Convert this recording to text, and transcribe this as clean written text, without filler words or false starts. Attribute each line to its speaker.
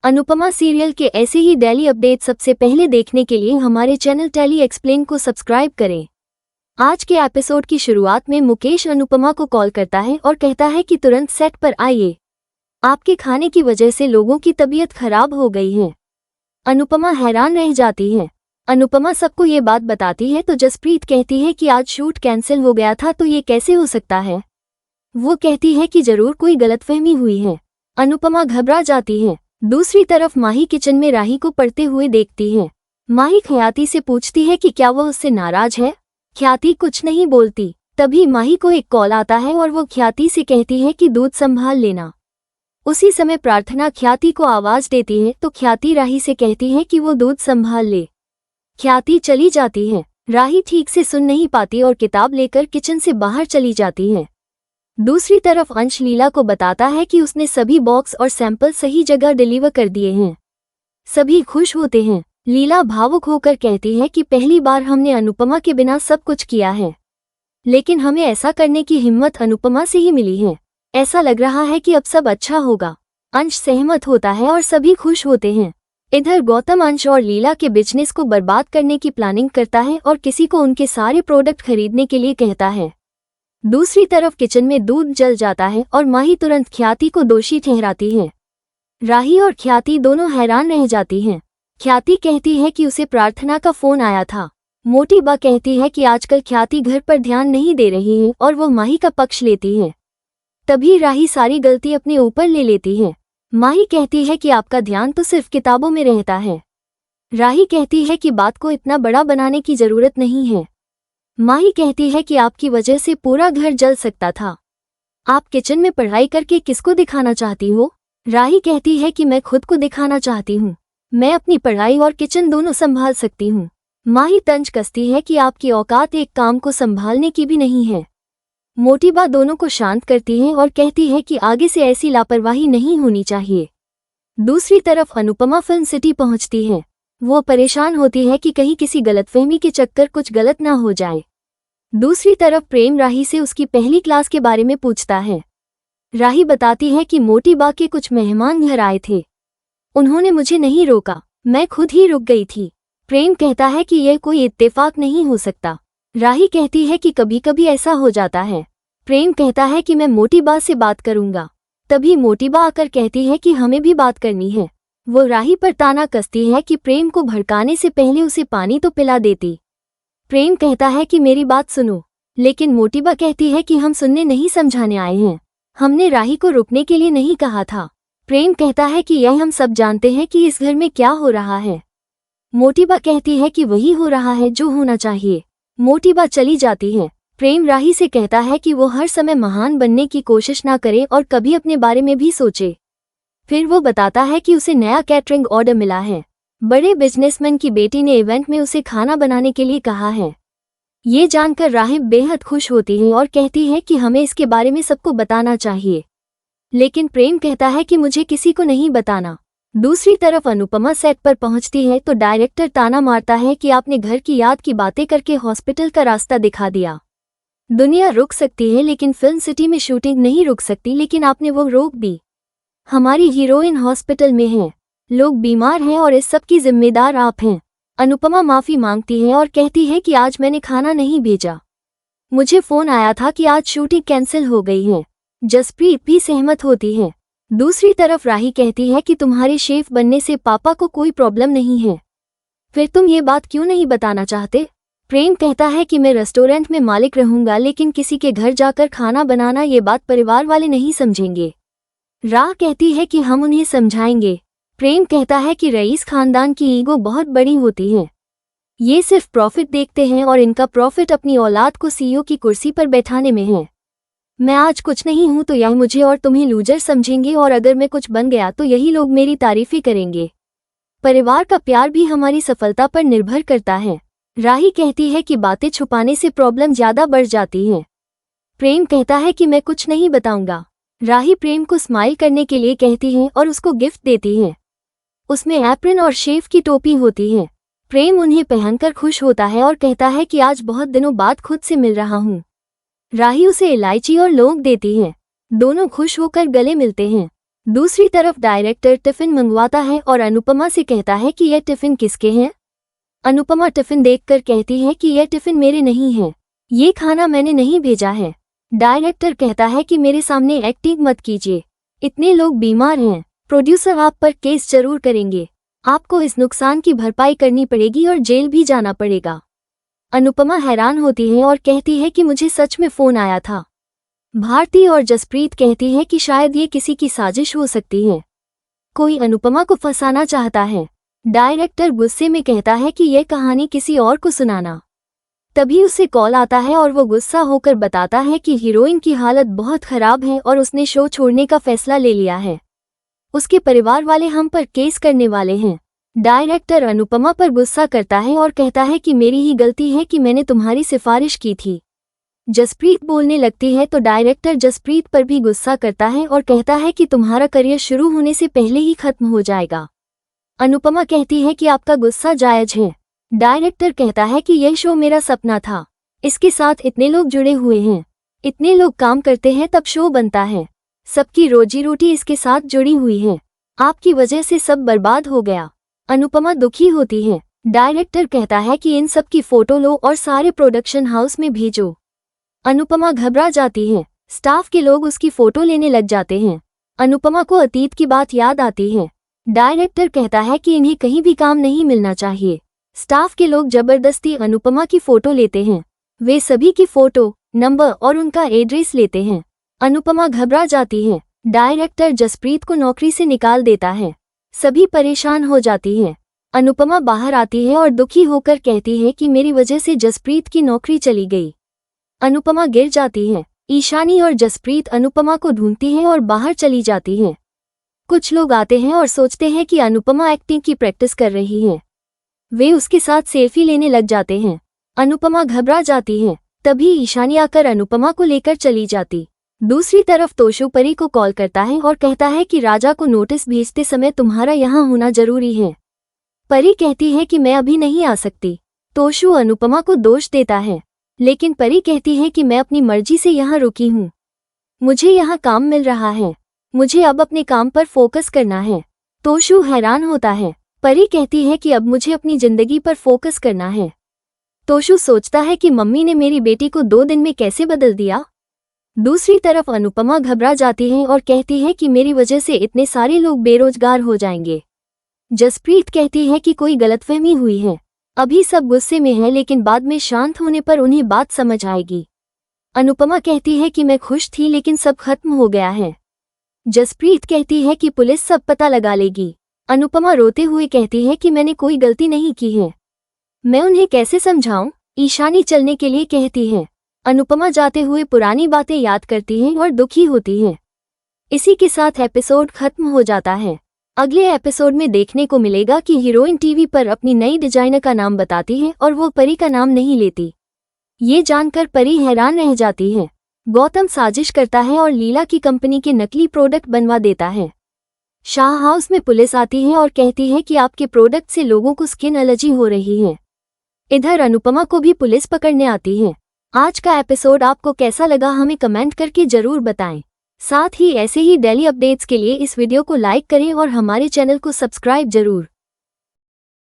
Speaker 1: Anupama serial के ऐसे ही daily update सबसे पहले देखने के लिए हमारे चैनल टेली एक्सप्लेन को सब्सक्राइब करें। आज के एपिसोड की शुरुआत में मुकेश अनुपमा को कॉल करता है और कहता है कि तुरंत सेट पर आइए, आपके खाने की वजह से लोगों की तबीयत खराब हो गई है। अनुपमा हैरान रह जाती है। अनुपमा सबको ये बात बताती है तो जसप्रीत कहती है कि आज शूट कैंसिल हो गया था, तो ये कैसे हो सकता है। वो कहती है कि जरूर कोई गलतफहमी हुई है। अनुपमा घबरा जाती है। दूसरी तरफ माही किचन में राही को पढ़ते हुए देखती है। माही ख्याति से पूछती है कि क्या वो उससे नाराज है। ख्याति कुछ नहीं बोलती। तभी माही को एक कॉल आता है और वो ख्याति से कहती है कि दूध संभाल लेना। उसी समय प्रार्थना ख्याति को आवाज देती है तो ख्याति राही से कहती है कि वो दूध संभाल ले। ख्याति चली जाती है। राही ठीक से सुन नहीं पाती और किताब लेकर किचन से बाहर चली जाती है। दूसरी तरफ अंश लीला को बताता है कि उसने सभी बॉक्स और सैंपल सही जगह डिलीवर कर दिए हैं। सभी खुश होते हैं। लीला भावुक होकर कहती है कि पहली बार हमने अनुपमा के बिना सब कुछ किया है, लेकिन हमें ऐसा करने की हिम्मत अनुपमा से ही मिली है। ऐसा लग रहा है कि अब सब अच्छा होगा। अंश सहमत होता है और सभी खुश होते हैं। इधर गौतम अंश और लीला के बिजनेस को बर्बाद करने की प्लानिंग करता है और किसी को उनके सारे प्रोडक्ट खरीदने के लिए कहता है। दूसरी तरफ किचन में दूध जल जाता है और माही तुरंत ख्याति को दोषी ठहराती है। राही और ख्याति दोनों हैरान रह जाती हैं। ख्याति कहती है कि उसे प्रार्थना का फोन आया था। मोटी बा कहती है कि आजकल ख्याति घर पर ध्यान नहीं दे रही है और वो माही का पक्ष लेती है। तभी राही सारी गलती अपने ऊपर ले लेती है। माही कहती है कि आपका ध्यान तो सिर्फ किताबों में रहता है। राही कहती है कि बात को इतना बड़ा बनाने की जरूरत नहीं है। माही कहती है कि आपकी वजह से पूरा घर जल सकता था। आप किचन में पढ़ाई करके किसको दिखाना चाहती हो। राही कहती है कि मैं खुद को दिखाना चाहती हूँ। मैं अपनी पढ़ाई और किचन दोनों संभाल सकती हूँ। माही तंज कसती है कि आपकी औकात एक काम को संभालने की भी नहीं है। मोटी बा दोनों को शांत करती है और कहती है कि आगे से ऐसी लापरवाही नहीं होनी चाहिए। दूसरी तरफ अनुपमा फिल्म सिटी पहुंचती है। वो परेशान होती है कि कहीं किसी गलतफहमी के चक्कर कुछ गलत ना हो जाए। दूसरी तरफ प्रेम राही से उसकी पहली क्लास के बारे में पूछता है। राही बताती है कि मोटी बा के कुछ मेहमान घर आए थे। उन्होंने मुझे नहीं रोका, मैं खुद ही रुक गई थी। प्रेम कहता है कि यह कोई इत्तेफाक नहीं हो सकता। राही कहती है कि कभी कभी ऐसा हो जाता है। प्रेम कहता है कि मैं मोटी बा से बात करूंगा। तभी मोटी बा आकर कहती है कि हमें भी बात करनी है। वो राही पर ताना कसती है कि प्रेम को भड़काने से पहले उसे पानी तो पिला देती। प्रेम कहता है कि मेरी बात सुनो, लेकिन मोटी बा कहती है कि हम सुनने नहीं समझाने आए हैं। हमने राही को रुकने के लिए नहीं कहा था। प्रेम कहता है कि यह हम सब जानते हैं कि इस घर में क्या हो रहा है। मोटी बा कहती है कि वही हो रहा है जो होना चाहिए। मोटी बा चली जाती है। प्रेम राही से कहता है कि वो हर समय महान बनने की कोशिश ना करे और कभी अपने बारे में भी सोचे। फिर वो बताता है कि उसे नया कैटरिंग ऑर्डर मिला है। बड़े बिजनेसमैन की बेटी ने इवेंट में उसे खाना बनाने के लिए कहा है। ये जानकर राही बेहद खुश होती है और कहती है कि हमें इसके बारे में सबको बताना चाहिए, लेकिन प्रेम कहता है कि मुझे किसी को नहीं बताना। दूसरी तरफ अनुपमा सेट पर पहुंचती है तो डायरेक्टर ताना मारता है कि आपने घर की याद की बातें करके हॉस्पिटल का रास्ता दिखा दिया। दुनिया रुक सकती है लेकिन फिल्म सिटी में शूटिंग नहीं रुक सकती, लेकिन आपने वो रोक दी। हमारी हीरोइन हॉस्पिटल में है, लोग बीमार हैं और इस सब की जिम्मेदार आप हैं। अनुपमा माफी मांगती है और कहती है कि आज मैंने खाना नहीं भेजा। मुझे फोन आया था कि आज शूटिंग कैंसिल हो गई है। जसप्रीत भी सहमत होती है। दूसरी तरफ राही कहती है कि तुम्हारे शेफ बनने से पापा को कोई प्रॉब्लम नहीं है, फिर तुम ये बात क्यों नहीं बताना चाहते। प्रेम कहता है कि मैं रेस्टोरेंट में मालिक रहूंगा, लेकिन किसी के घर जाकर खाना बनाना ये बात परिवार वाले नहीं समझेंगे। राह कहती है कि हम उन्हें समझाएंगे। प्रेम कहता है कि रईस खानदान की ईगो बहुत बड़ी होती है। ये सिर्फ प्रॉफिट देखते हैं और इनका प्रॉफिट अपनी औलाद को सीईओ की कुर्सी पर बैठाने में है। मैं आज कुछ नहीं हूं तो यह मुझे और तुम्हें लूजर समझेंगे, और अगर मैं कुछ बन गया तो यही लोग मेरी तारीफें करेंगे। परिवार का प्यार भी हमारी सफलता पर निर्भर करता है। राही कहती है कि बातें छुपाने से प्रॉब्लम ज्यादा बढ़ जाती है। प्रेम कहता है कि मैं कुछ नहीं बताऊंगा। राही प्रेम को स्माइल करने के लिए कहती है और उसको गिफ्ट देती है। उसमें एप्रन और शेफ की टोपी होती है। प्रेम उन्हें पहनकर खुश होता है और कहता है कि आज बहुत दिनों बाद खुद से मिल रहा हूँ। राही उसे इलायची और लौंग देती है। दोनों खुश होकर गले मिलते हैं। दूसरी तरफ डायरेक्टर टिफिन मंगवाता है और अनुपमा से कहता है कि यह टिफिन किसके हैं। अनुपमा टिफिन देखकर कहती है कि यह टिफिन मेरे नहीं है, ये खाना मैंने नहीं भेजा है। डायरेक्टर कहता है कि मेरे सामने एक्टिंग मत कीजिए, इतने लोग बीमार हैं, प्रोड्यूसर आप पर केस जरूर करेंगे, आपको इस नुकसान की भरपाई करनी पड़ेगी और जेल भी जाना पड़ेगा। अनुपमा हैरान होती है और कहती है कि मुझे सच में फोन आया था। भारती और जसप्रीत कहती है कि शायद ये किसी की साजिश हो सकती है, कोई अनुपमा को फंसाना चाहता है। डायरेक्टर गुस्से में कहता है कि यह कहानी किसी और को सुनाना। तभी उसे कॉल आता है और वो गुस्सा होकर बताता है कि हीरोइन की हालत बहुत खराब है और उसने शो छोड़ने का फैसला ले लिया है, उसके परिवार वाले हम पर केस करने वाले हैं। डायरेक्टर अनुपमा पर गुस्सा करता है और कहता है कि मेरी ही गलती है कि मैंने तुम्हारी सिफारिश की थी। जसप्रीत बोलने लगती है तो डायरेक्टर जसप्रीत पर भी गुस्सा करता है और कहता है कि तुम्हारा करियर शुरू होने से पहले ही खत्म हो जाएगा। अनुपमा कहती है कि आपका गुस्सा जायज है। डायरेक्टर कहता है कि यह शो मेरा सपना था, इसके साथ इतने लोग जुड़े हुए हैं, इतने लोग काम करते हैं तब शो बनता है, सबकी रोजी रोटी इसके साथ जुड़ी हुई है, आपकी वजह से सब बर्बाद हो गया। अनुपमा दुखी होती है। डायरेक्टर कहता है कि इन सब की फोटो लो और सारे प्रोडक्शन हाउस में भेजो। अनुपमा घबरा जाती है, स्टाफ के लोग उसकी फोटो लेने लग जाते हैं। अनुपमा को अतीत की बात याद आती है। डायरेक्टर कहता है कि इन्हें कहीं भी काम नहीं मिलना चाहिए। स्टाफ के लोग जबरदस्ती अनुपमा की फोटो लेते हैं, वे सभी की फोटो, नंबर और उनका एड्रेस लेते हैं। अनुपमा घबरा जाती है। डायरेक्टर जसप्रीत को नौकरी से निकाल देता है, सभी परेशान हो जाती हैं। अनुपमा बाहर आती है और दुखी होकर कहती है कि मेरी वजह से जसप्रीत की नौकरी चली गई। अनुपमा गिर जाती है। ईशानी और जसप्रीत अनुपमा को ढूंढती हैं और बाहर चली जाती हैं। कुछ लोग आते हैं और सोचते हैं कि अनुपमा एक्टिंग की प्रैक्टिस कर रही है, वे उसके साथ सेल्फी लेने लग जाते हैं। अनुपमा घबरा जाती है। तभी ईशानी आकर अनुपमा को लेकर चली जाती। दूसरी तरफ तोशु परी को कॉल करता है और कहता है कि राजा को नोटिस भेजते समय तुम्हारा यहाँ होना जरूरी है। परी कहती है कि मैं अभी नहीं आ सकती। तोशु अनुपमा को दोष देता है, लेकिन परी कहती है कि मैं अपनी मर्जी से यहाँ रुकी हूँ, मुझे यहाँ काम मिल रहा है, मुझे अब अपने काम पर फोकस करना है। तोशु हैरान होता है। परी कहती है कि अब मुझे अपनी जिंदगी पर फोकस करना है। तोशु सोचता है कि मम्मी ने मेरी बेटी को 2 दिन में कैसे बदल दिया। दूसरी तरफ अनुपमा घबरा जाती है और कहती है कि मेरी वजह से इतने सारे लोग बेरोजगार हो जाएंगे। जसप्रीत कहती है कि कोई गलतफहमी हुई है, अभी सब गुस्से में है लेकिन बाद में शांत होने पर उन्हें बात समझ आएगी। अनुपमा कहती है कि मैं खुश थी लेकिन सब खत्म हो गया है। जसप्रीत कहती है कि पुलिस सब पता लगा लेगी। अनुपमा रोते हुए कहती है कि मैंने कोई गलती नहीं की है, मैं उन्हें कैसे समझाऊं। ईशानी चलने के लिए कहती है। अनुपमा जाते हुए पुरानी बातें याद करती है और दुखी होती है। इसी के साथ एपिसोड खत्म हो जाता है। अगले एपिसोड में देखने को मिलेगा कि हीरोइन टीवी पर अपनी नई डिजाइनर का नाम बताती है और वो परी का नाम नहीं लेती। ये जानकर परी हैरान रह जाती है। गौतम साजिश करता है और लीला की कंपनी के नकली प्रोडक्ट बनवा देता है। शाह हाउस में पुलिस आती है और कहती है कि आपके प्रोडक्ट से लोगों को स्किन एलर्जी हो रही है। इधर अनुपमा को भी पुलिस पकड़ने आती है। आज का एपिसोड आपको कैसा लगा हमें कमेंट करके जरूर बताएं। साथ ही ऐसे ही डेली अपडेट्स के लिए इस वीडियो को लाइक करें और हमारे चैनल को सब्सक्राइब जरूर